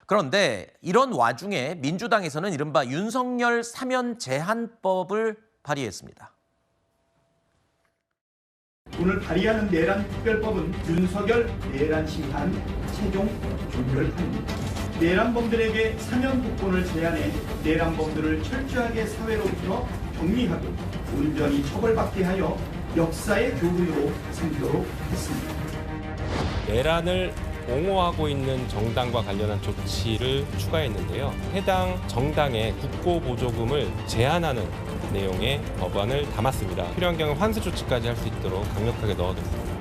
그런데 이런 와중에 민주당에서는 이른바 윤석열 사면 제한법을 발의했습니다. 오늘 발의하는 내란 특별법은 윤석열 내란 심판 최종 종결판입니다. 내란범들에게 사면 복권을 제한해 내란범들을 철저하게 사회로부터 격리하고 온전히 처벌받게 하여 역사의 교훈으로 삼도록 했습니다. 내란을 옹호하고 있는 정당과 관련한 조치를 추가했는데요. 해당 정당의 국고보조금을 제한하는 내용의 법안을 담았습니다. 필요한 경우 환수 조치까지 할 수 있도록 강력하게 넣어뒀습니다.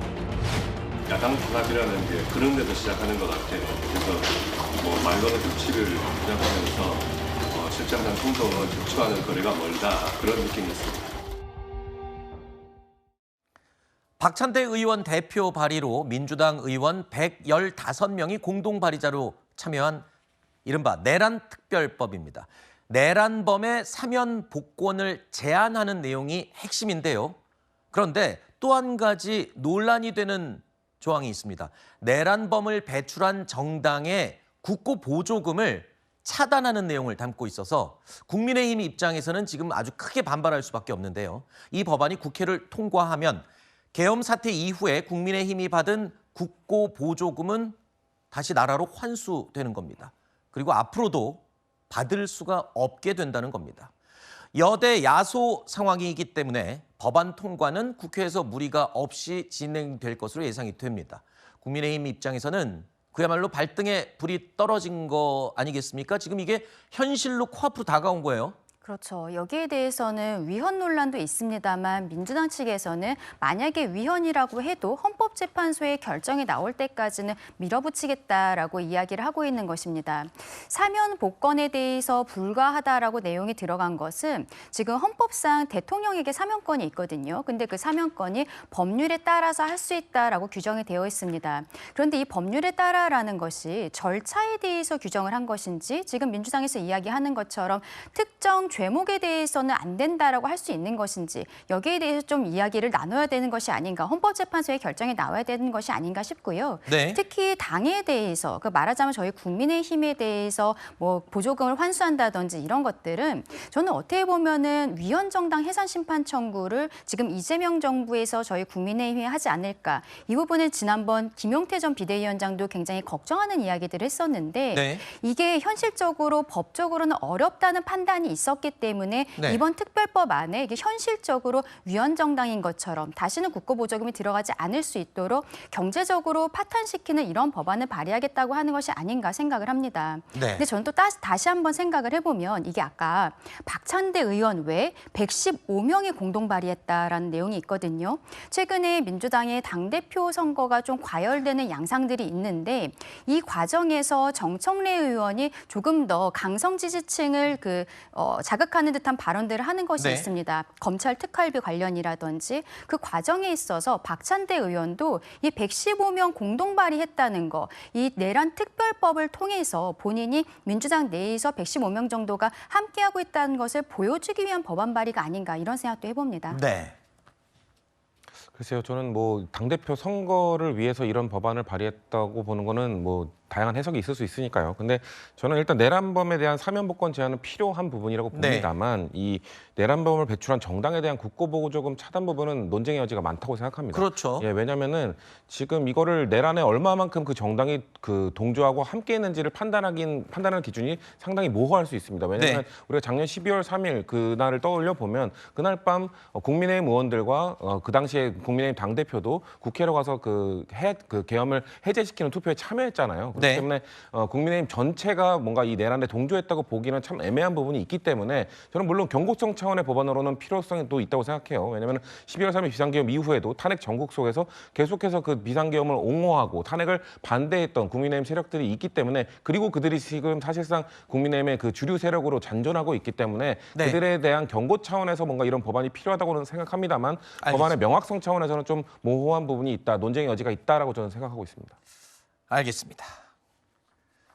야당 탄압이라는 게 그런 데서 시작하는 것 같아요. 그래서 말 거는 조치를 주장하면서 실장단 충성을 촉구하는 거리가 멀다 그런 느낌이 있습니다. 박찬대 의원 대표 발의로 민주당 의원 115명이 공동 발의자로 참여한 이른바 내란 특별법입니다. 내란범의 사면 복권을 제한하는 내용이 핵심인데요. 그런데 또 한 가지 논란이 되는 조항이 있습니다. 내란범을 배출한 정당의 국고 보조금을 차단하는 내용을 담고 있어서 국민의힘 입장에서는 지금 아주 크게 반발할 수밖에 없는데요. 이 법안이 국회를 통과하면 계엄 사태 이후에 국민의힘이 받은 국고 보조금은 다시 나라로 환수되는 겁니다. 그리고 앞으로도 받을 수가 없게 된다는 겁니다. 여대 야소 상황이기 때문에 법안 통과는 국회에서 무리가 없이 진행될 것으로 예상이 됩니다. 국민의힘 입장에서는 그야말로 발등에 불이 떨어진 거 아니겠습니까? 지금 이게 현실로 코앞으로 다가온 거예요. 그렇죠. 여기에 대해서는 위헌 논란도 있습니다만 민주당 측에서는 만약에 위헌이라고 해도 헌법재판소의 결정이 나올 때까지는 밀어붙이겠다라고 이야기를 하고 있는 것입니다. 사면 복권에 대해서 불가하다라고 내용이 들어간 것은 지금 헌법상 대통령에게 사면권이 있거든요. 근데 그 사면권이 법률에 따라서 할 수 있다라고 규정이 되어 있습니다. 그런데 이 법률에 따라라는 것이 절차에 대해서 규정을 한 것인지 지금 민주당에서 이야기하는 것처럼 특정 죄목에 대해서는 안 된다라고 할 수 있는 것인지 여기에 대해서 좀 이야기를 나눠야 되는 것이 아닌가, 헌법재판소의 결정이 나와야 되는 것이 아닌가 싶고요. 네. 특히 당에 대해서 말하자면 저희 국민의힘에 대해서 뭐 보조금을 환수한다든지 이런 것들은 저는 어떻게 보면은 위헌정당 해산 심판 청구를 지금 이재명 정부에서 저희 국민의힘이 하지 않을까, 이 부분은 지난번 김용태 전 비대위원장도 굉장히 걱정하는 이야기들을 했었는데 네. 이게 현실적으로 법적으로는 어렵다는 판단이 있었기 때문에 네. 이번 특별법 안에 이게 현실적으로 위헌정당인 것처럼 다시는 국고보조금이 들어가지 않을 수 있도록 경제적으로 파탄시키는 이런 법안을 발의하겠다고 하는 것이 아닌가 생각을 합니다. 네. 근데 저는 또 다시 한번 생각을 해보면 이게 아까 박찬대 의원 외에 115명이 공동 발의했다라는 내용이 있거든요. 최근에 민주당의 당대표 선거가 좀 과열되는 양상들이 있는데 이 과정에서 정청래 의원이 조금 더 강성 지지층을 자극하는 듯한 발언들을 하는 것이 네. 있습니다. 검찰 특활비 관련이라든지 그 과정에 있어서 박찬대 의원도 이 115명 공동 발의했다는 거, 이 내란 특별법을 통해서 본인이 민주당 내에서 115명 정도가 함께하고 있다는 것을 보여주기 위한 법안 발의가 아닌가 이런 생각도 해봅니다. 네. 글쎄요, 저는 당대표 선거를 위해서 이런 법안을 발의했다고 보는 거는 다양한 해석이 있을 수 있으니까요. 근데 저는 일단 내란범에 대한 사면복권 제한은 필요한 부분이라고 봅니다만 이 내란범을 배출한 정당에 대한 국고보조금 차단 부분은 논쟁의 여지가 많다고 생각합니다. 그렇죠. 예, 왜냐면은 지금 이거를 내란에 얼마만큼 그 정당이 동조하고 함께했는지를 판단하는 기준이 상당히 모호할 수 있습니다. 왜냐하면 우리가 작년 12월 3일 그날을 떠올려 보면 그날 밤 국민의힘 의원들과 그 당시에 국민의힘 당대표도 국회로 가서 계엄을 해제시키는 투표에 참여했잖아요. 그렇기 때문에 국민의힘 전체가 뭔가 이 내란에 동조했다고 보기는 참 애매한 부분이 있기 때문에 저는 물론 경고성 차원의 법안으로는 필요성이 또 있다고 생각해요. 왜냐하면 12월 3일 비상계엄 이후에도 탄핵 전국 속에서 계속해서 그 비상계엄을 옹호하고 탄핵을 반대했던 국민의힘 세력들이 있기 때문에, 그리고 그들이 지금 사실상 국민의힘의 그 주류 세력으로 잔존하고 있기 때문에 그들에 대한 경고 차원에서 뭔가 이런 법안이 필요하다고는 생각합니다만 법안의 명확성 차원에서는 좀 모호한 부분이 있다, 논쟁의 여지가 있다라고 저는 생각하고 있습니다. 알겠습니다.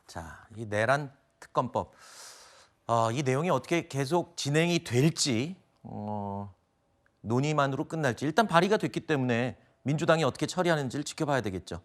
자, 이 내란 특검법, 이 내용이 어떻게 계속 진행이 될지, 논의만으로 끝날지, 일단 발의가 됐기 때문에 민주당이 어떻게 처리하는지를 지켜봐야 되겠죠.